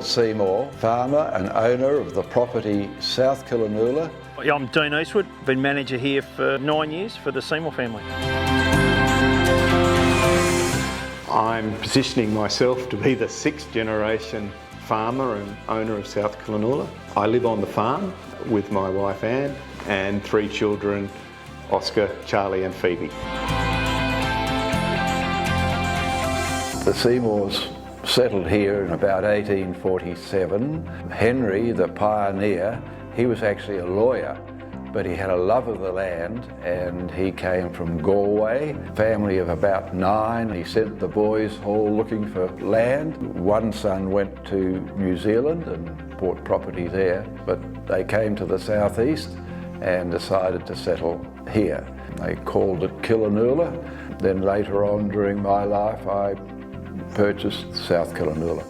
Robert Seymour, farmer and owner of the property South Killanoola. I'm Dean Eastwood, been manager here for 9 years for the Seymour family. I'm positioning myself to be the 6th generation farmer and owner of South Killanoola. I live on the farm with my wife Anne and 3 children, Oscar, Charlie and Phoebe. The Seymours settled here in about 1847. Henry, the pioneer, he was actually a lawyer, but he had a love of the land and he came from Galway, family of about 9. He sent the boys all looking for land. One son went to New Zealand and bought property there, but they came to the southeast and decided to settle here. They called it Killanoola. Then later on during my life, I purchased South Killanoola.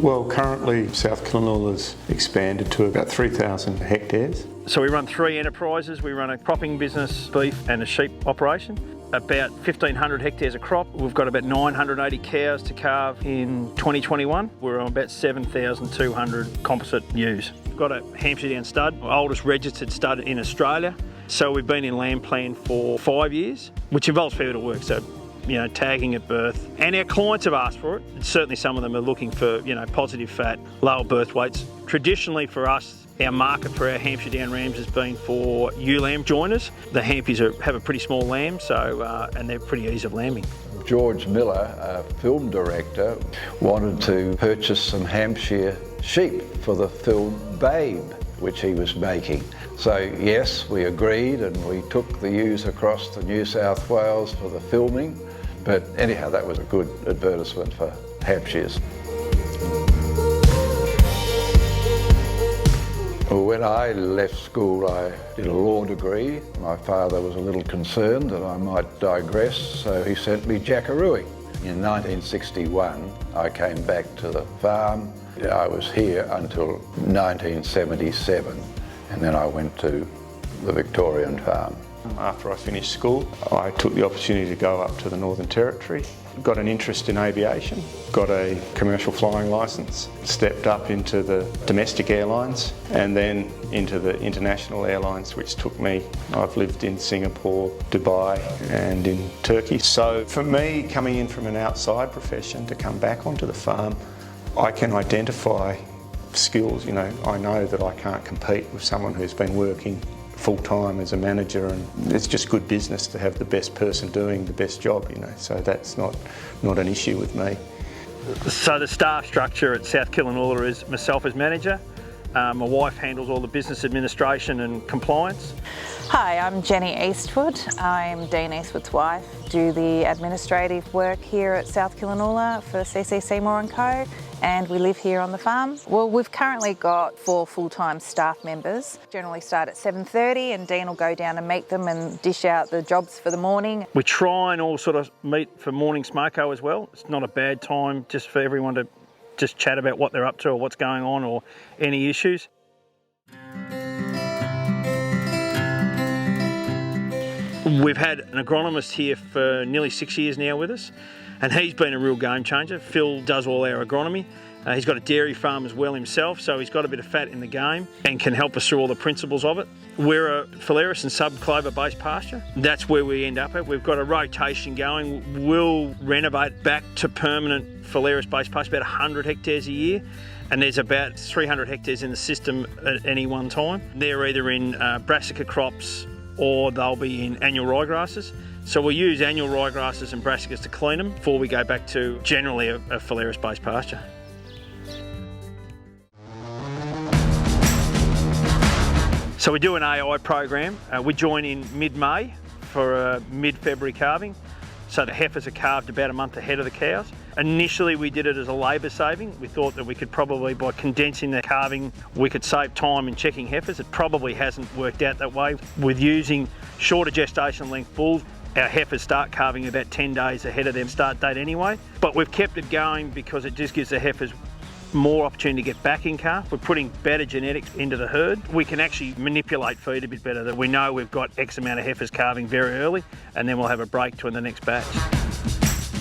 Well, currently South Killanoola's expanded to about 3,000 hectares. So we run 3 enterprises. We run a cropping business, beef and a sheep operation. About 1,500 hectares of crop. We've got about 980 cows to calve in 2021. We're on about 7,200 composite ewes. We've got a Hampshire Down stud, oldest registered stud in Australia. So we've been in land plan for 5 years, which involves fair bit of work. So, you know, tagging at birth. And our clients have asked for it. Certainly some of them are looking for, you know, positive fat, lower birth weights. Traditionally for us, our market for our Hampshire Down rams has been for ewe lamb joiners. The Hampies have a pretty small lamb, so and they're pretty easy of lambing. George Miller, a film director, wanted to purchase some Hampshire sheep for the film Babe, which he was making. So yes, we agreed and we took the ewes across to New South Wales for the filming. But anyhow, that was a good advertisement for Hampshires. When I left school, I did a law degree. My father was a little concerned that I might digress, so he sent me jackarooing. In 1961, I came back to the farm. I was here until 1977, and then I went to the Victorian farm. After I finished school, I took the opportunity to go up to the Northern Territory, got an interest in aviation, got a commercial flying licence, stepped up into the domestic airlines and then into the international airlines, which took me. I've lived in Singapore, Dubai and in Turkey. So for me, coming in from an outside profession to come back onto the farm, I can identify skills. You know, I know that I can't compete with someone who's been working full-time as a manager, and it's just good business to have the best person doing the best job, you know, so that's not an issue with me. So the staff structure at South Killanoola is myself as manager. My wife handles all the business administration and compliance. Hi, I'm Jenny Eastwood. I'm Dean Eastwood's wife. Do the administrative work here at South Killanoola for CC Seymour & Co. And we live here on the farm. Well, we've currently got 4 full-time staff members. Generally start at 7:30 and Dean will go down and meet them and dish out the jobs for the morning. We try and all sort of meet for morning smoko as well. It's not a bad time just for everyone to just chat about what they're up to or what's going on or any issues. We've had an agronomist here for nearly 6 years now with us, and he's been a real game changer. Phil does all our agronomy. He's got a dairy farm as well himself, so he's got a bit of fat in the game and can help us through all the principles of it. We're a phalaris and sub-clover based pasture. That's where we end up at. We've got a rotation going. We'll renovate back to permanent phalaris based pasture, about 100 hectares a year. And there's about 300 hectares in the system at any one time. They're either in brassica crops or they'll be in annual ryegrasses. So we'll use annual ryegrasses and brassicas to clean them before we go back to generally a phalaris based pasture. So we do an AI program. We join in mid-May for a mid-February calving. So the heifers are calved about a month ahead of the cows. Initially we did it as a labour saving. We thought that we could probably, by condensing the calving, we could save time in checking heifers. It probably hasn't worked out that way. With using shorter gestation length bulls, our heifers start calving about 10 days ahead of their start date anyway. But we've kept it going because it just gives the heifers more opportunity to get back in calf. We're putting better genetics into the herd. We can actually manipulate feed a bit better. That we know we've got X amount of heifers calving very early, and then we'll have a break to in the next batch.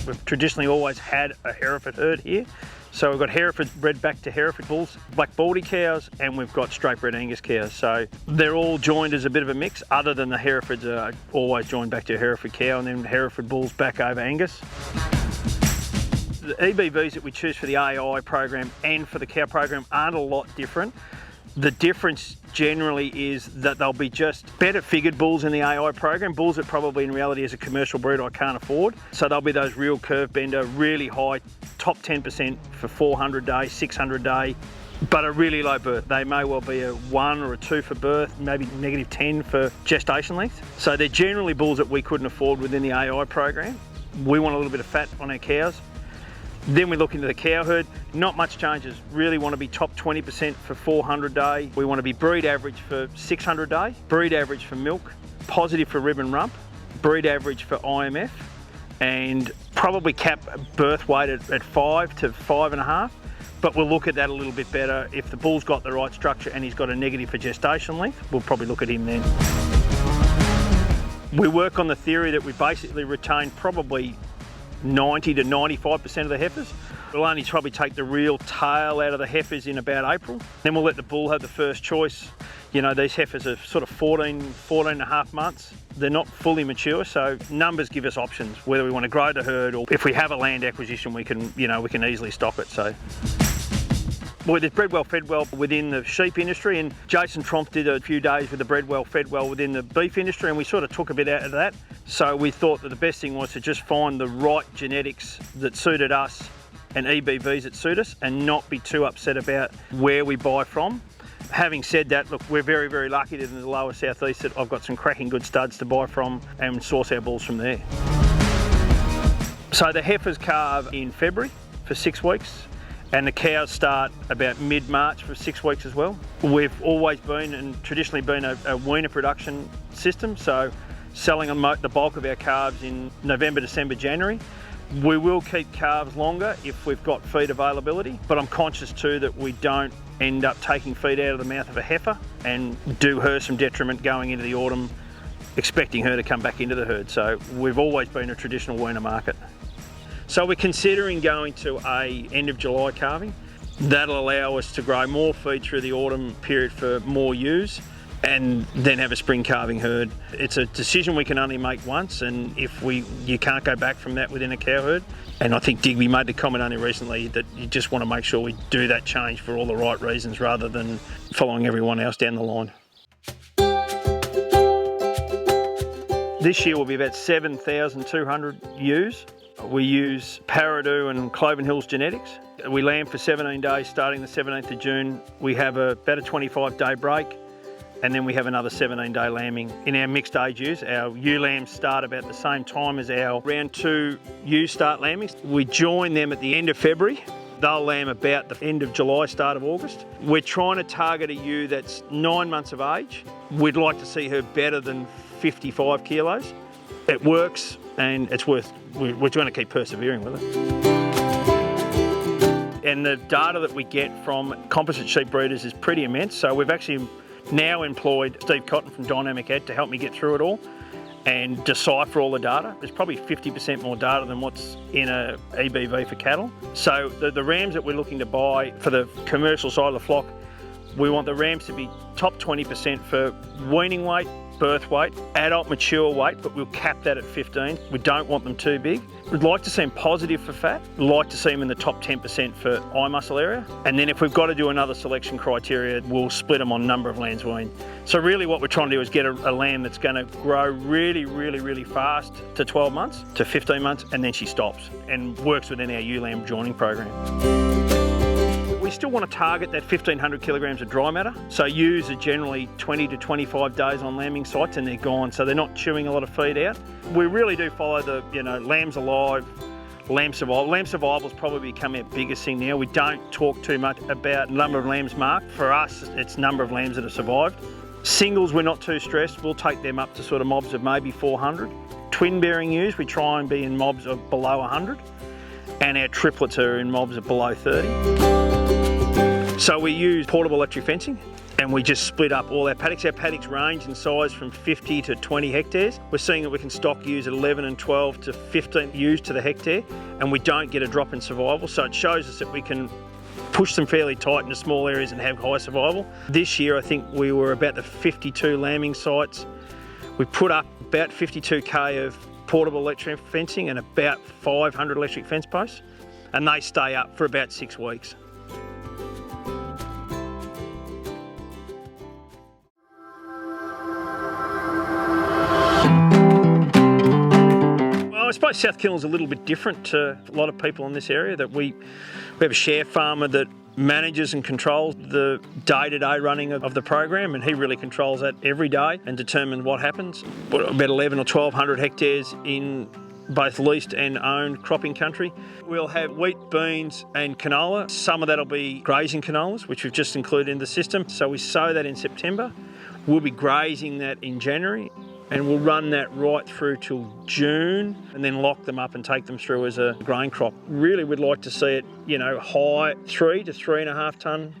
We've traditionally always had a Hereford herd here. So we've got Herefords bred back to Hereford bulls, black baldy cows, and we've got straight bred Angus cows. So they're all joined as a bit of a mix, other than the Herefords are always joined back to a Hereford cow, and then Hereford bulls back over Angus. The EBVs that we choose for the AI program and for the cow program aren't a lot different. The difference generally is that they'll be just better figured bulls in the AI program, bulls that probably in reality as a commercial breed I can't afford. So they'll be those real curve bender, really high, top 10% for 400 day, 600 day, but a really low birth. They may well be a 1 or a 2 for birth, maybe -10 for gestation length. So they're generally bulls that we couldn't afford within the AI program. We want a little bit of fat on our cows. Then we look into the cow herd, not much changes. Really want to be top 20% for 400 day. We want to be breed average for 600 day, breed average for milk, positive for rib and rump, breed average for IMF, and probably cap birth weight at 5 to 5.5. But we'll look at that a little bit better. If the bull's got the right structure and he's got a negative for gestation length, we'll probably look at him then. We work on the theory that we basically retain probably 90 to 95% of the heifers. We'll only probably take the real tail out of the heifers in about April. Then we'll let the bull have the first choice. You know, these heifers are sort of 14 and a half months. They're not fully mature, so numbers give us options, whether we want to grow the herd or if we have a land acquisition, we can easily stock it. So. Well, there's bred well, fed well within the sheep industry, and Jason Tromp did a few days with the bred well, fed well within the beef industry, and we sort of took a bit out of that. So we thought that the best thing was to just find the right genetics that suited us and EBVs that suit us, and not be too upset about where we buy from. Having said that, look, we're very, very lucky that in the lower southeast that I've got some cracking good studs to buy from and source our bulls from there. So the heifers calve in February for 6 weeks. And the cows start about mid-March for 6 weeks as well. We've always been and traditionally been a weaner production system, so selling the bulk of our calves in November, December, January. We will keep calves longer if we've got feed availability, but I'm conscious too that we don't end up taking feed out of the mouth of a heifer and do her some detriment going into the autumn, expecting her to come back into the herd. So we've always been a traditional weaner market. So we're considering going to a end of July calving. That'll allow us to grow more feed through the autumn period for more ewes and then have a spring calving herd. It's a decision we can only make once, and you can't go back from that within a cow herd. And I think Digby made the comment only recently that you just want to make sure we do that change for all the right reasons rather than following everyone else down the line. This year will be about 7,200 ewes. We use Paradoo and Cloven Hills genetics. We lamb for 17 days starting the 17th of June. We have about a 25-day break, and then we have another 17-day lambing. In our mixed age ewes, our ewe lambs start about the same time as our round 2 ewes start lambing. We join them at the end of February. They'll lamb about the end of July, start of August. We're trying to target a ewe that's 9 months of age. We'd like to see her better than 55 kilos. It works, and it's we're going to keep persevering with it. And the data that we get from composite sheep breeders is pretty immense. So we've actually now employed Steve Cotton from Dynamic Ed to help me get through it all and decipher all the data. There's probably 50% more data than what's in a EBV for cattle. So the rams that we're looking to buy for the commercial side of the flock, we want the rams to be top 20% for weaning weight, birth weight, adult mature weight, but we'll cap that at 15. We don't want them too big. We'd like to see them positive for fat. We'd like to see them in the top 10% for eye muscle area. And then if we've got to do another selection criteria, we'll split them on number of lambs weaned. So really what we're trying to do is get a lamb that's going to grow really, really, really fast to 12 months, to 15 months, and then she stops and works within our ewe lamb joining program. We still want to target that 1,500 kilograms of dry matter. So ewes are generally 20 to 25 days on lambing sites and they're gone, so they're not chewing a lot of feed out. We really do follow the, lambs alive, lamb survival. Lamb survival's probably become our biggest thing now. We don't talk too much about number of lambs marked. For us, it's number of lambs that have survived. Singles, we're not too stressed. We'll take them up to sort of mobs of maybe 400. Twin bearing ewes, we try and be in mobs of below 100. And our triplets are in mobs of below 30. So we use portable electric fencing, and we just split up all our paddocks. Our paddocks range in size from 50 to 20 hectares. We're seeing that we can stock ewes at 11 and 12 to 15 ewes to the hectare, and we don't get a drop in survival. So it shows us that we can push them fairly tight into small areas and have high survival. This year, I think we were about the 52 lambing sites. We put up about 52k of portable electric fencing and about 500 electric fence posts, and they stay up for about 6 weeks. I suppose South Killanoola is a little bit different to a lot of people in this area, that we have a share farmer that manages and controls the day-to-day running of the program, and he really controls that every day and determines what happens. About 11 or 1200 hectares in both leased and owned cropping country. We'll have wheat, beans and canola. Some of that will be grazing canolas, which we've just included in the system. So we sow that in September. We'll be grazing that in January, and we'll run that right through till June and then lock them up and take them through as a grain crop. Really, we'd like to see it, high 3 to 3.5 tonne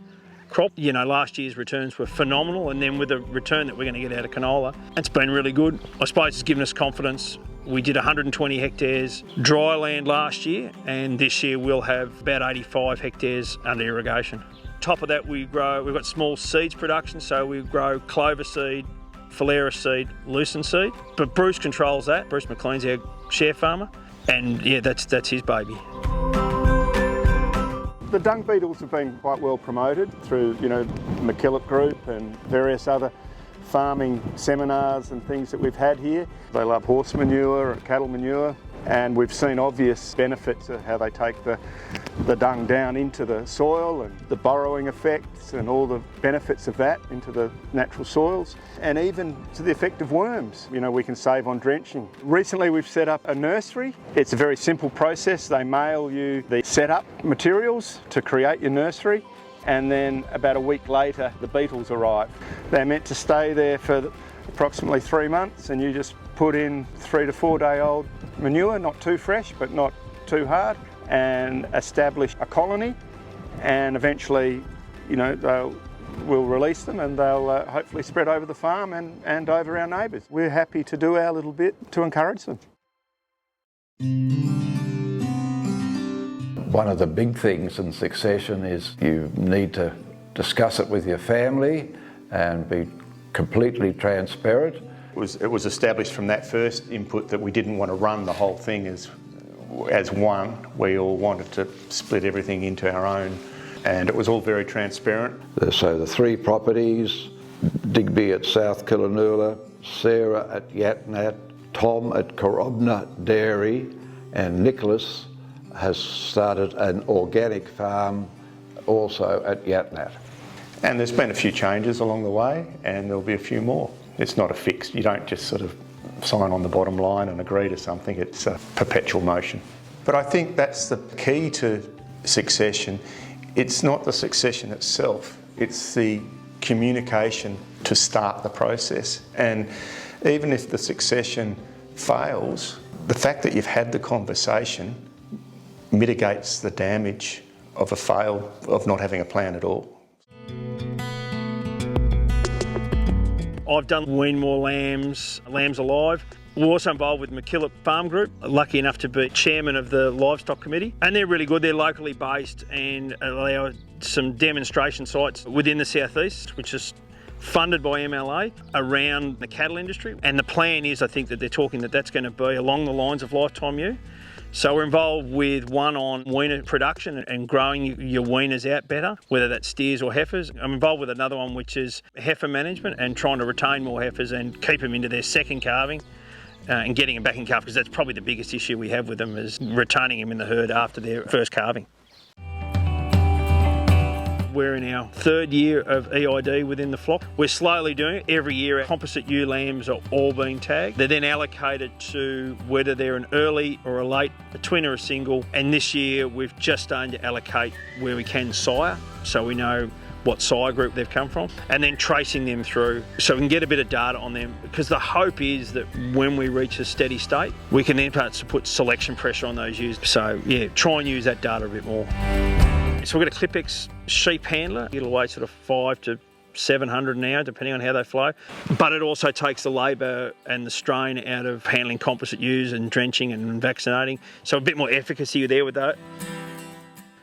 crop. Last year's returns were phenomenal, and then with the return that we're going to get out of canola, it's been really good. I suppose it's given us confidence. We did 120 hectares dry land last year, and this year we'll have about 85 hectares under irrigation. Top of that, we've got small seeds production, so we grow clover seed, Phalaris seed, lucerne seed, but Bruce controls that. Bruce McLean's our share farmer, and yeah, that's his baby. The Dung Beetles have been quite well promoted through, MeatUp group and various other farming seminars and things that we've had here. They love horse manure and cattle manure, and we've seen obvious benefits of how they take the dung down into the soil, and the burrowing effects and all the benefits of that into the natural soils, and even to the effect of worms. We can save on drenching. Recently we've set up a nursery. It's a very simple process. They mail you the setup materials to create your nursery, and then about a week later the beetles arrive. They're meant to stay there for approximately 3 months, and you just put in 3 to 4 day old manure, not too fresh but not too hard, and establish a colony, and eventually we'll release them, and they'll hopefully spread over the farm and over our neighbours. We're happy to do our little bit to encourage them. One of the big things in succession is you need to discuss it with your family and be completely transparent. It was established from that first input that we didn't want to run the whole thing as one. We all wanted to split everything into our own, and it was all very transparent. So the 3 properties, Digby at South Killanoola, Sarah at Yatnat, Tom at Corobna Dairy, and Nicholas has started an organic farm also at Yatnat. And there's been a few changes along the way, and there'll be a few more. It's not a fix. You don't just sort of sign on the bottom line and agree to something. It's a perpetual motion. But I think that's the key to succession. It's not the succession itself, it's the communication to start the process. And even if the succession fails, the fact that you've had the conversation mitigates the damage of a fail, of not having a plan at all. I've done wean more lambs alive. We're also involved with MeatUp Farm Group, lucky enough to be chairman of the livestock committee, and they're really good. They're locally based and allow some demonstration sites within the southeast, which is funded by MLA around the cattle industry. And the plan is, I think that they're talking that that's going to be along the lines of Lifetime Ewe. So we're involved with one on weaner production and growing your weaners out better, whether that's steers or heifers. I'm involved with another one which is heifer management and trying to retain more heifers and keep them into their second calving and getting them back in calf, because that's probably the biggest issue we have with them, is retaining them in the herd after their first calving. we're in our third year of EID within the flock. We're slowly doing it. Every year, our composite ewe lambs are all being tagged. They're then allocated to whether they're an early or a late, a twin or a single. And this year, we've just started to allocate where we can sire, so we know what sire group they've come from, and then tracing them through so we can get a bit of data on them, because the hope is that when we reach a steady state, we can then start to put selection pressure on those ewes. So yeah, try and use that data a bit more. So we've got a Clipex sheep handler. It'll weigh sort of 500 to 700 an hour, depending on how they flow. But it also takes the labour and the strain out of handling composite ewes and drenching and vaccinating. So a bit more efficacy there with that.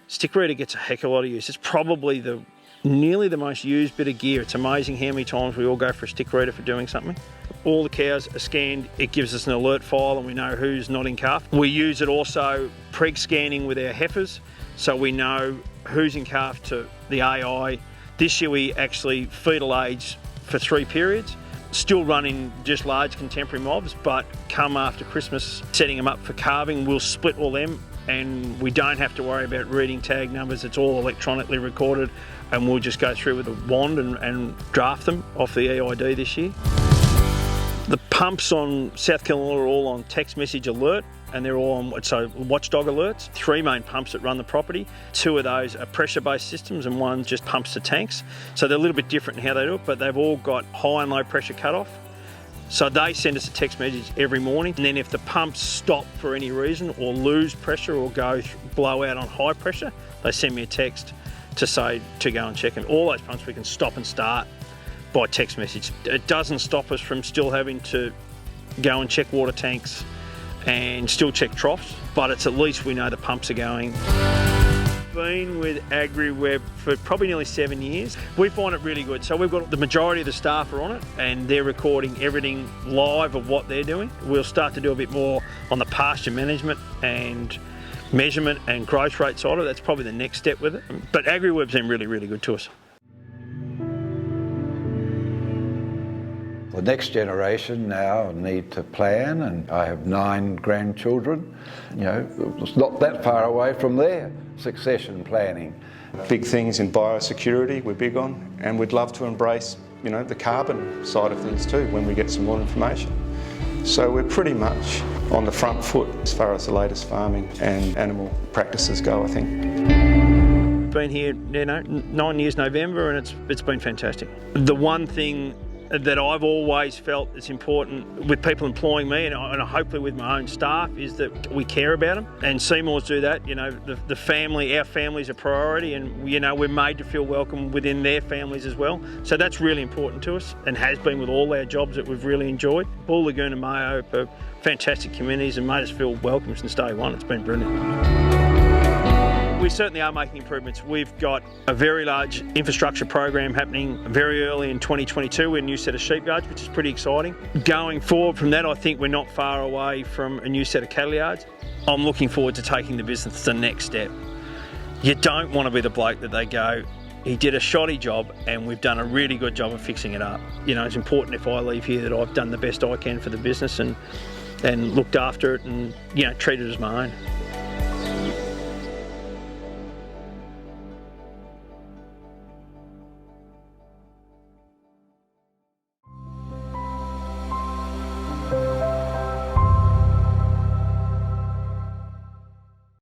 Stick reader gets a heck of a lot of use. It's probably nearly the most used bit of gear. It's amazing how many times we all go for a stick reader for doing something. All the cows are scanned. It gives us an alert file and we know who's not in calf. We use it also preg scanning with our heifers, so we know who's in calf to the AI. This year we actually fetal age for 3 periods. Still running just large contemporary mobs, but come after Christmas, setting them up for calving, we'll split all them and we don't have to worry about reading tag numbers. It's all electronically recorded, and we'll just go through with a wand and draft them off the EID this year. The pumps on South Killanoola are all on text message alert, and they're all on watchdog alerts. 3 main pumps that run the property. 2 of those are pressure-based systems and one just pumps the tanks. So they're a little bit different in how they do it, but they've all got high and low pressure cut-off. So they send us a text message every morning, and then if the pumps stop for any reason or lose pressure or blow out on high pressure, they send me a text to say to go and check. And all those pumps we can stop and start by text message. It doesn't stop us from still having to go and check water tanks and still check troughs, but it's at least we know the pumps are going. Been with AgriWebb for probably nearly 7 years. We find it really good. So we've got the majority of the staff are on it and they're recording everything live of what they're doing. We'll start to do a bit more on the pasture management and measurement and growth rate side of it. That's probably the next step with it. But AgriWebb's been really, really good to us. The next generation now need to plan, and I have 9 grandchildren. You know, it's not that far away from there. Succession planning. Big things in biosecurity we're big on, and we'd love to embrace, you know, the carbon side of things too when we get some more information. So we're pretty much on the front foot as far as the latest farming and animal practices go, I think. Been here, 9 years November, and it's been fantastic. The one thing that I've always felt is important with people employing me and hopefully with my own staff is that we care about them, and Seymours do that. You know, the family, our family's a priority, and you know, we're made to feel welcome within their families as well. So that's really important to us and has been with all our jobs that we've really enjoyed. Bull Lagoon and MeatUp are fantastic communities and made us feel welcome since day one. It's been brilliant. We certainly are making improvements. We've got a very large infrastructure program happening very early in 2022 with a new set of sheep yards, which is pretty exciting. Going forward from that, I think we're not far away from a new set of cattle yards. I'm looking forward to taking the business to the next step. You don't want to be the bloke that they go, he did a shoddy job and we've done a really good job of fixing it up. You know, it's important if I leave here that I've done the best I can for the business and looked after it and, you know, treated it as my own.